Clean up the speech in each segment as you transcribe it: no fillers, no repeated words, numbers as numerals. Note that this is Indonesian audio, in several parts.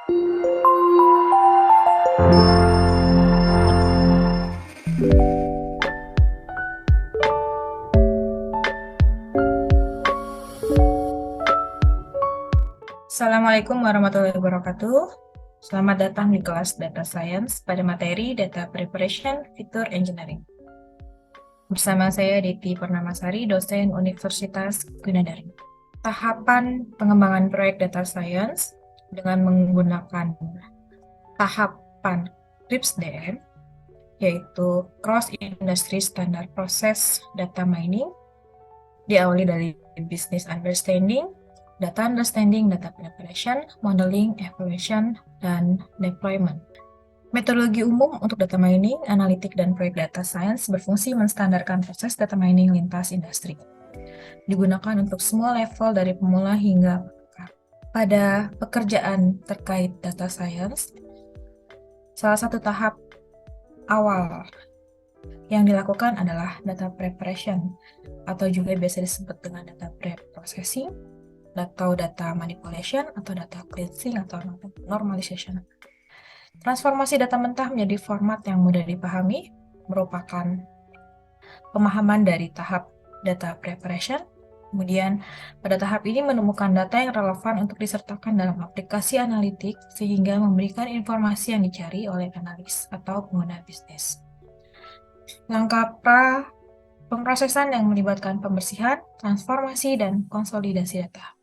Assalamualaikum warahmatullahi wabarakatuh. Selamat datang di kelas Data Science pada materi Data Preparation Feature Engineering. Bersama saya Diti Purnamasari, dosen Universitas Gunadari. Tahapan pengembangan proyek Data Science dengan menggunakan tahapan CRISP-DM, yaitu Cross Industry Standard Process Data Mining, diawali dari Business Understanding, Data Understanding, Data Preparation, Modeling, Evaluation, dan Deployment. Metodologi umum untuk data mining, analitik, dan proyek data science berfungsi menstandarkan proses data mining lintas industri. Digunakan untuk semua level dari pemula hingga pakar. Pada pekerjaan terkait data science, salah satu tahap awal yang dilakukan adalah data preparation, atau juga biasa disebut dengan data pre-processing, atau data manipulation, atau data cleansing, atau normalization. Transformasi data mentah menjadi format yang mudah dipahami merupakan pemahaman dari tahap data preparation. Kemudian, pada tahap ini menemukan data yang relevan untuk disertakan dalam aplikasi analitik sehingga memberikan informasi yang dicari oleh analis atau pengguna bisnis. Langkah pemrosesan yang melibatkan pembersihan, transformasi, dan konsolidasi data.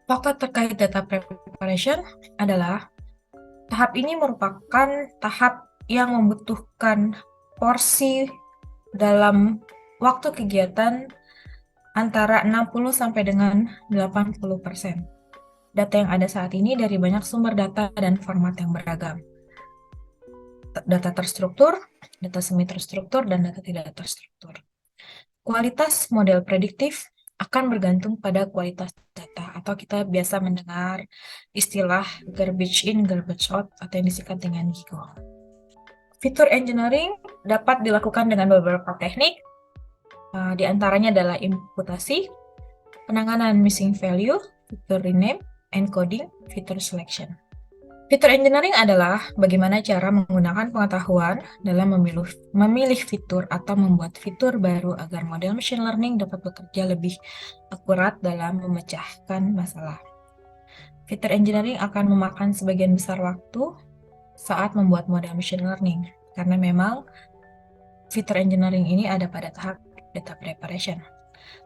Fakta terkait data preparation adalah tahap ini merupakan tahap yang membutuhkan porsi dalam waktu kegiatan antara 60 sampai dengan 80%. Data yang ada saat ini dari banyak sumber data dan format yang beragam. Data terstruktur, data semi terstruktur, dan data tidak terstruktur. Kualitas model prediktif akan bergantung pada kualitas data, atau kita biasa mendengar istilah garbage in, garbage out, atau yang disingkat dengan GIGO. Feature engineering dapat dilakukan dengan beberapa teknik, di antaranya adalah imputasi, penanganan missing value, feature rename, encoding, feature selection. Feature engineering adalah bagaimana cara menggunakan pengetahuan dalam memilih fitur atau membuat fitur baru agar model machine learning dapat bekerja lebih akurat dalam memecahkan masalah. Feature engineering akan memakan sebagian besar waktu saat membuat model machine learning, karena memang feature engineering ini ada pada tahap data preparation.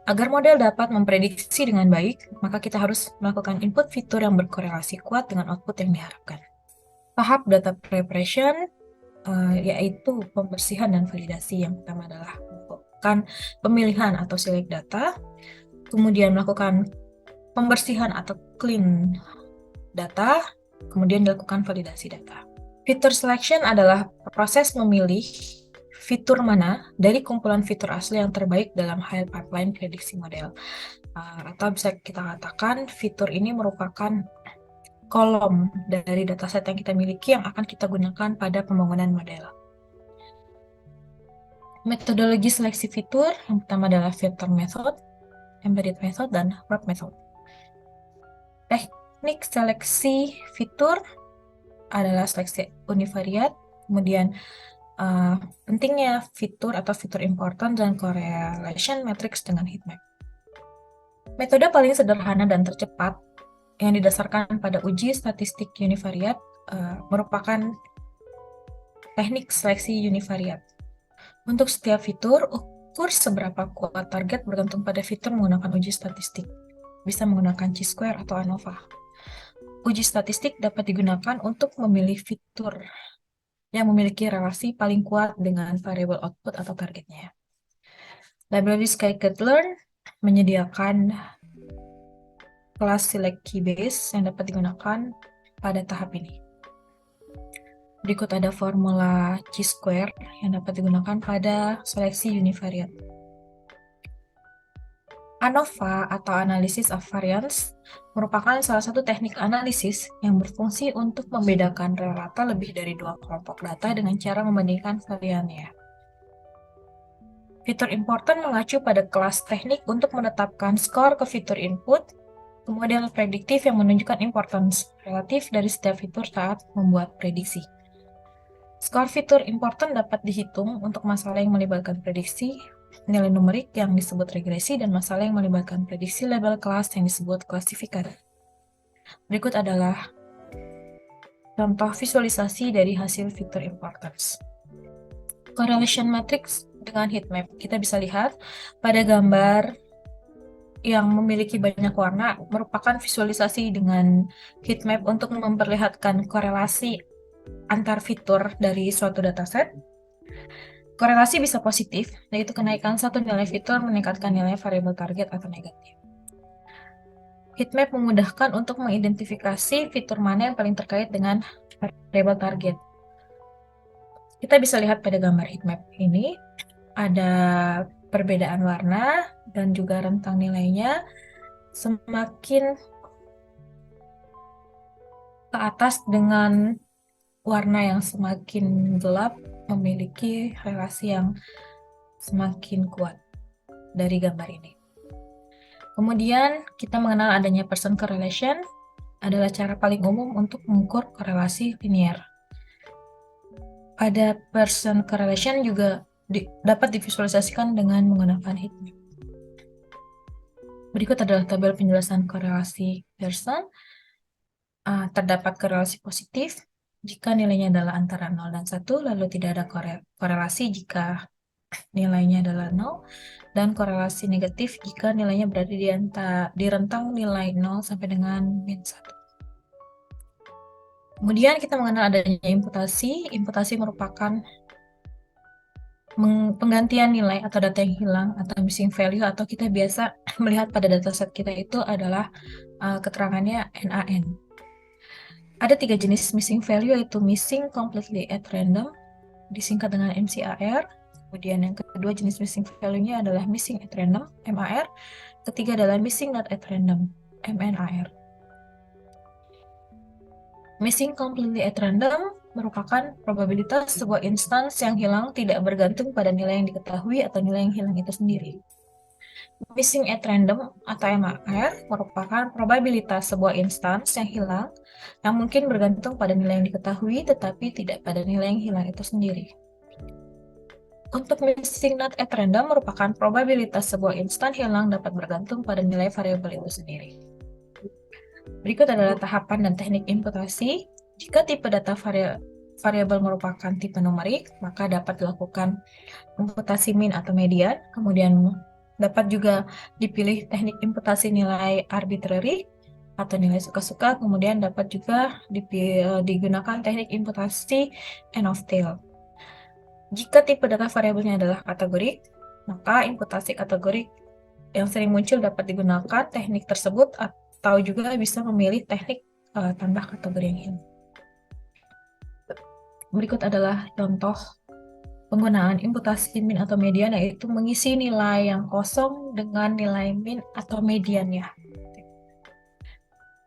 Agar model dapat memprediksi dengan baik, maka kita harus melakukan input fitur yang berkorelasi kuat dengan output yang diharapkan. Tahap data preparation yaitu pembersihan dan validasi. Yang pertama adalah melakukan pemilihan atau select data, kemudian melakukan pembersihan atau clean data, kemudian dilakukan validasi data. Feature selection adalah proses memilih fitur mana dari kumpulan fitur asli yang terbaik dalam high pipeline prediksi model. Atau bisa kita katakan fitur ini merupakan kolom dari dataset yang kita miliki yang akan kita gunakan pada pembangunan model. Metodologi seleksi fitur yang pertama adalah filter method, embedded method, dan wrap method. Teknik seleksi fitur adalah seleksi univariat, kemudian pentingnya fitur atau fitur important dan correlation matrix dengan heatmap. Metode paling sederhana dan tercepat yang didasarkan pada uji statistik univariat merupakan teknik seleksi univariat. Untuk setiap fitur, ukur seberapa kuat target bergantung pada fitur menggunakan uji statistik. Bisa menggunakan chi-square atau ANOVA. Uji statistik dapat digunakan untuk memilih fitur yang memiliki relasi paling kuat dengan variable output atau targetnya. Library scikit-learn menyediakan kelas select keybase yang dapat digunakan pada tahap ini. Berikut ada formula chi-square yang dapat digunakan pada seleksi univariate. ANOVA atau Analysis of Variance merupakan salah satu teknik analisis yang berfungsi untuk membedakan rata lebih dari dua kelompok data dengan cara membandingkan variannya. Fitur important mengacu pada kelas teknik untuk menetapkan skor ke fitur input, model prediktif yang menunjukkan importance relatif dari setiap fitur saat membuat prediksi. Skor fitur important dapat dihitung untuk masalah yang melibatkan prediksi, nilai numerik yang disebut regresi, dan masalah yang melibatkan prediksi label kelas yang disebut klasifikasi. Berikut adalah contoh visualisasi dari hasil fitur importance. Correlation matrix dengan heat map. Kita bisa lihat pada gambar yang memiliki banyak warna merupakan visualisasi dengan heat map untuk memperlihatkan korelasi antar fitur dari suatu dataset. Korelasi bisa positif, yaitu kenaikan satu nilai fitur meningkatkan nilai variabel target atau negatif. Heatmap memudahkan untuk mengidentifikasi fitur mana yang paling terkait dengan variabel target. Kita bisa lihat pada gambar heatmap ini, ada perbedaan warna dan juga rentang nilainya semakin ke atas dengan warna yang semakin gelap memiliki relasi yang semakin kuat dari gambar ini. Kemudian kita mengenal adanya Pearson correlation adalah cara paling umum untuk mengukur korelasi linear. Pada Pearson correlation juga dapat divisualisasikan dengan menggunakan heat map. Berikut adalah tabel penjelasan korelasi Pearson. Terdapat korelasi positif jika nilainya adalah antara 0 dan 1, lalu tidak ada korelasi jika nilainya adalah 0, dan korelasi negatif jika nilainya berada di rentang nilai 0 sampai dengan min 1. Kemudian kita mengenal adanya imputasi. Imputasi merupakan penggantian nilai atau data yang hilang atau missing value, atau kita biasa melihat pada dataset kita itu adalah keterangannya NaN. Ada 3 jenis missing value, yaitu missing completely at random, disingkat dengan MCAR. Kemudian yang kedua jenis missing value-nya adalah missing at random, MAR. Ketiga adalah missing not at random, MNAR. Missing completely at random merupakan probabilitas sebuah instance yang hilang tidak bergantung pada nilai yang diketahui atau nilai yang hilang itu sendiri. Missing at random atau MAR merupakan probabilitas sebuah instance yang hilang yang mungkin bergantung pada nilai yang diketahui tetapi tidak pada nilai yang hilang itu sendiri. Untuk missing not at random merupakan probabilitas sebuah instance hilang dapat bergantung pada nilai variabel itu sendiri. Berikut adalah tahapan dan teknik imputasi. Jika tipe data variabel merupakan tipe numerik, maka dapat dilakukan imputasi min atau median. Kemudian dapat juga dipilih teknik imputasi nilai arbitrary atau nilai suka-suka. Kemudian dapat juga digunakan teknik imputasi end of tail. Jika tipe data variabelnya adalah kategorik, maka imputasi kategorik yang sering muncul dapat digunakan teknik tersebut, atau juga bisa memilih teknik tambah kategori yang hilang. Berikut adalah contoh penggunaan imputasi min atau median, yaitu mengisi nilai yang kosong dengan nilai min atau mediannya.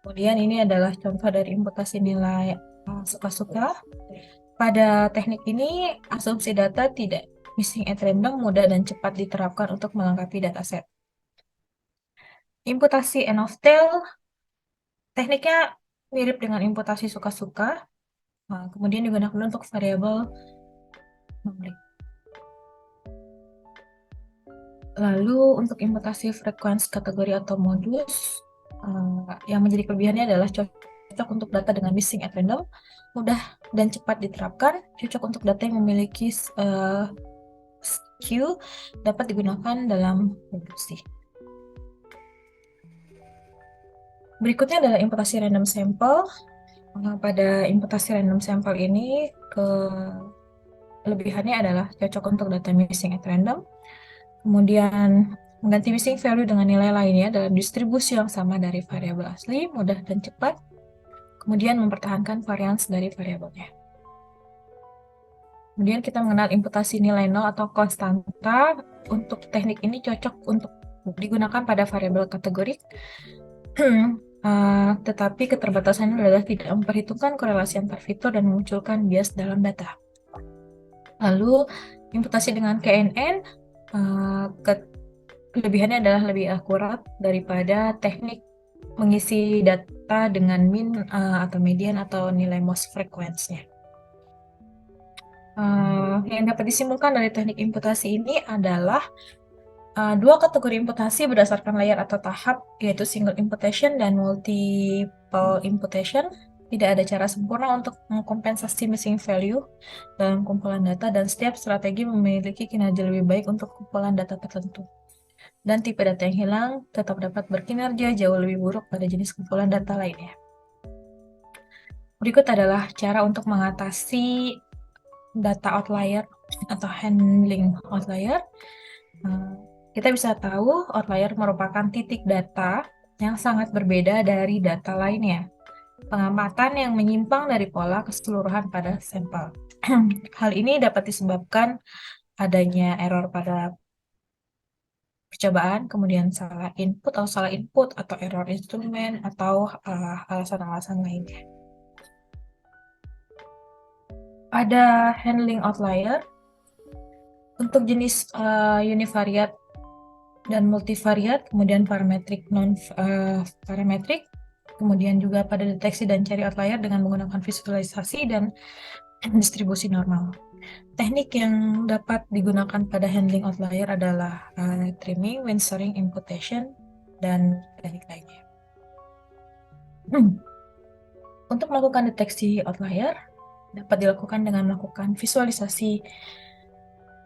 Kemudian ini adalah contoh dari imputasi nilai suka-suka. Pada teknik ini, asumsi data tidak missing at random mudah dan cepat diterapkan untuk melengkapi dataset. Imputasi end of tail, tekniknya mirip dengan imputasi suka-suka, kemudian digunakan untuk variabel numerik. Lalu untuk imputasi frekuensi kategori atau modus, yang menjadi kelebihannya adalah cocok untuk data dengan missing at random, mudah dan cepat diterapkan, cocok untuk data yang memiliki skew, dapat digunakan dalam produksi. Berikutnya adalah imputasi random sample. Pada imputasi random sample ini, kelebihannya adalah cocok untuk data missing at random, kemudian mengganti missing value dengan nilai lainnya dalam distribusi yang sama dari variabel asli, mudah dan cepat, kemudian mempertahankan varians dari variabelnya. Kemudian kita mengenal imputasi nilai nol atau konstanta. Untuk teknik ini cocok untuk digunakan pada variabel kategorik, tetapi keterbatasannya adalah tidak memperhitungkan korelasi antar fitur dan memunculkan bias dalam data. Lalu imputasi dengan KNN, kelebihannya adalah lebih akurat daripada teknik mengisi data dengan mean atau median atau nilai most frequency-nya. Yang dapat disimpulkan dari teknik imputasi ini adalah dua kategori imputasi berdasarkan layer atau tahap, yaitu single imputation dan multiple imputation. Tidak ada cara sempurna untuk mengkompensasi missing value dalam kumpulan data, dan setiap strategi memiliki kinerja lebih baik untuk kumpulan data tertentu. Dan tipe data yang hilang tetap dapat berkinerja jauh lebih buruk pada jenis kumpulan data lainnya. Berikut adalah cara untuk mengatasi data outlier atau handling outlier. Kita bisa tahu outlier merupakan titik data yang sangat berbeda dari data lainnya. Pengamatan yang menyimpang dari pola keseluruhan pada sampel. Hal ini dapat disebabkan adanya error pada percobaan, kemudian salah input atau error instrumen, atau alasan-alasan lainnya. Ada handling outlier untuk jenis univariate dan multivariate, kemudian parametrik, non-parametrik, kemudian juga pada deteksi dan cari outlier dengan menggunakan visualisasi dan distribusi normal. Teknik yang dapat digunakan pada handling outlier adalah trimming, windsoring, imputation, dan teknik lainnya. Untuk melakukan deteksi outlier, dapat dilakukan dengan melakukan visualisasi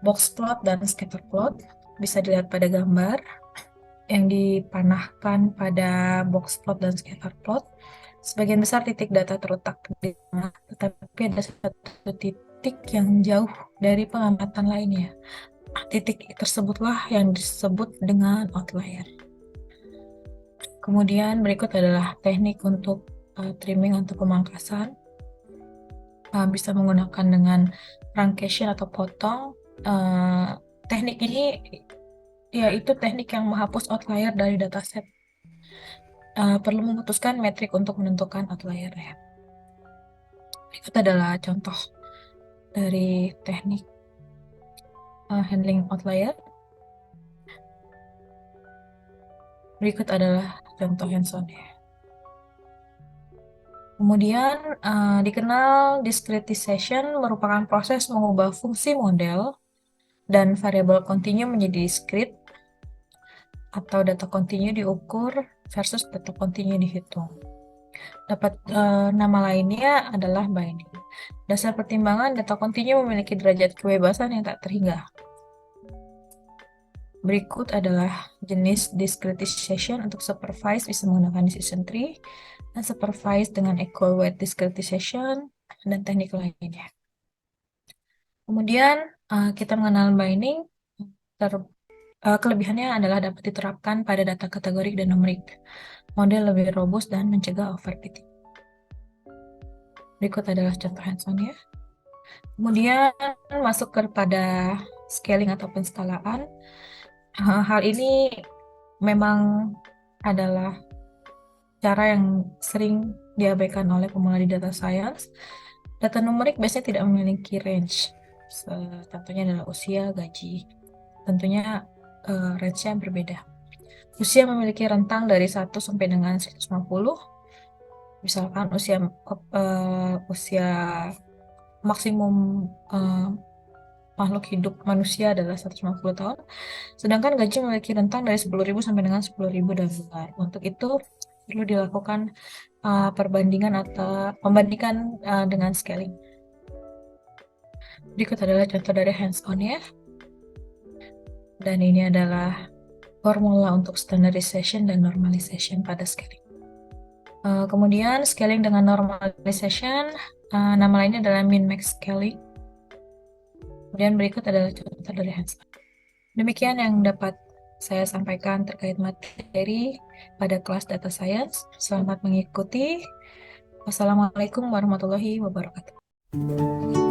box plot dan scatter plot. Bisa dilihat pada gambar yang dipanahkan pada box plot dan scatter plot. Sebagian besar titik data terletak di tengah, tetapi ada satu titik yang jauh dari pengamatan lainnya. Titik tersebutlah yang disebut dengan outlier. Kemudian berikut adalah teknik untuk trimming atau pemangkasan. Bisa menggunakan dengan truncation atau potong. Teknik ini yaitu teknik yang menghapus outlier dari dataset. Perlu memutuskan metrik untuk menentukan outlier ya. Berikut adalah contoh dari teknik handling outlier. Berikut adalah contoh hands-on ya. Kemudian dikenal discretization merupakan proses mengubah fungsi model dan variabel kontinu menjadi discrete, atau data kontinu diukur versus data kontinu dihitung. Dapat nama lainnya adalah binding. Dasar pertimbangan data kontinu memiliki derajat kebebasan yang tak terhingga. Berikut adalah jenis discretization. Untuk supervised bisa menggunakan decision tree, dan supervised dengan equal weight discretization, dan teknik lainnya. Kemudian kita mengenal binding. Kelebihannya adalah dapat diterapkan pada data kategorik dan numerik. Model lebih robust dan mencegah overfitting. Berikut adalah contoh hands-on ya. Kemudian masuk kepada scaling atau penskalaan. Hal ini memang adalah cara yang sering diabaikan oleh pemula di data science. Data numerik biasanya tidak memiliki range. Contohnya adalah usia, gaji. Tentunya range-nya berbeda. Usia memiliki rentang dari 1 sampai dengan 150. Misalkan usia maksimum makhluk hidup manusia adalah 150 tahun. Sedangkan gaji memiliki rentang dari 10.000 sampai dengan 10.000 dolar. Untuk itu perlu dilakukan perbandingan atau membandingkan dengan scaling. Berikut adalah contoh dari hands-on ya. Dan ini adalah formula untuk standardization dan normalization pada scaling. Kemudian scaling dengan normalization, nama lainnya adalah min-max scaling. Kemudian berikut adalah contoh dari hands-on. Demikian yang dapat saya sampaikan terkait materi pada kelas data science. Selamat mengikuti. Wassalamualaikum warahmatullahi wabarakatuh.